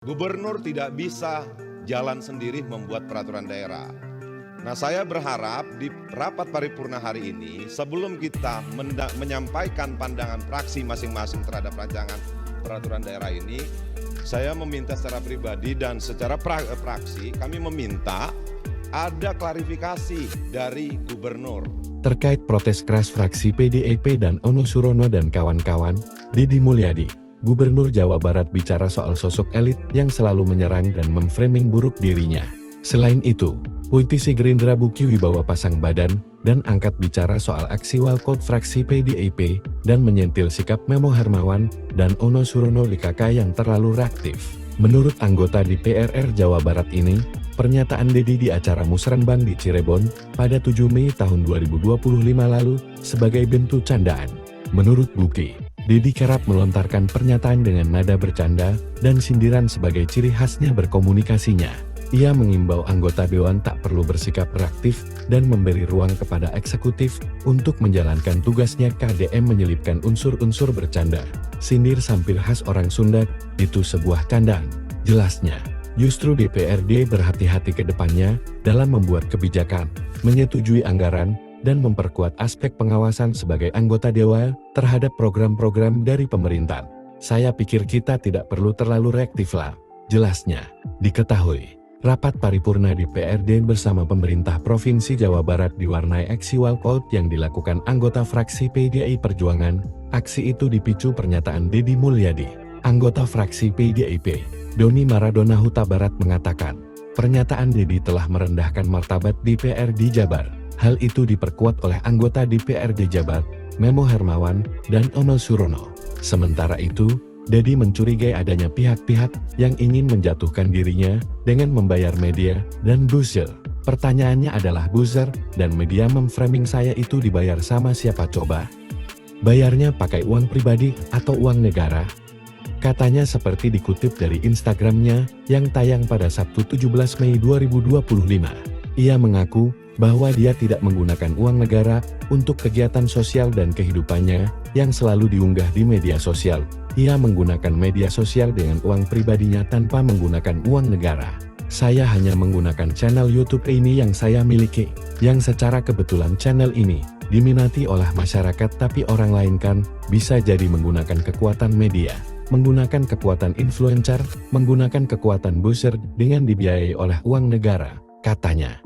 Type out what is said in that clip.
Gubernur tidak bisa jalan sendiri membuat peraturan daerah. Nah, saya berharap di rapat paripurna hari ini, sebelum kita menyampaikan pandangan fraksi masing-masing terhadap rancangan peraturan daerah ini, saya meminta secara pribadi dan secara fraksi, kami meminta ada klarifikasi dari gubernur. Terkait protes keras fraksi PDIP dan Ono Surono dan kawan-kawan, Deddy Mulyadi, Gubernur Jawa Barat bicara soal sosok elit yang selalu menyerang dan memframing buruk dirinya. Selain itu, politisi Gerindra Buki Wibawa pasang badan dan angkat bicara soal aksi walkout fraksi PDIP dan menyentil sikap Memo Hermawan dan Ono Surono DKK yang terlalu reaktif. Menurut anggota DPR Jawa Barat ini, pernyataan Deddy di acara Musrenbang di Cirebon pada 7 Mei tahun 2025 lalu sebagai bentuk candaan. Menurut Buki, Deddy kerap melontarkan pernyataan dengan nada bercanda dan sindiran sebagai ciri khasnya berkomunikasinya. Ia mengimbau anggota dewan tak perlu bersikap reaktif dan memberi ruang kepada eksekutif untuk menjalankan tugasnya. KDM menyelipkan unsur-unsur bercanda, sindir sampir khas orang Sunda, itu sebuah candaan. Jelasnya, justru DPRD berhati-hati ke depannya dalam membuat kebijakan, menyetujui anggaran, dan memperkuat aspek pengawasan sebagai anggota dewan terhadap program-program dari pemerintah. Saya pikir kita tidak perlu terlalu reaktif lah. Jelasnya, diketahui, rapat paripurna DPRD bersama pemerintah Provinsi Jawa Barat diwarnai aksi walkout yang dilakukan anggota fraksi PDI Perjuangan. Aksi itu dipicu pernyataan Deddy Mulyadi. Anggota fraksi PDIP, Doni Maradona Huta Barat mengatakan, pernyataan Deddy telah merendahkan martabat DPRD Jabar. Hal itu diperkuat oleh anggota DPRD Jabar, Memo Hermawan, dan Ono Surono. Sementara itu, Deddy mencurigai adanya pihak-pihak yang ingin menjatuhkan dirinya dengan membayar media dan buzzer. Pertanyaannya adalah buzzer dan media memframing saya itu dibayar sama siapa coba? Bayarnya pakai uang pribadi atau uang negara? Katanya seperti dikutip dari Instagramnya yang tayang pada Sabtu 17 Mei 2025. Ia mengaku bahwa dia tidak menggunakan uang negara untuk kegiatan sosial dan kehidupannya yang selalu diunggah di media sosial. Ia menggunakan media sosial dengan uang pribadinya tanpa menggunakan uang negara. Saya hanya menggunakan channel YouTube ini yang saya miliki, yang secara kebetulan channel ini diminati oleh masyarakat, tapi orang lain kan bisa jadi menggunakan kekuatan media, menggunakan kekuatan influencer, menggunakan kekuatan buzzer dengan dibiayai oleh uang negara, katanya.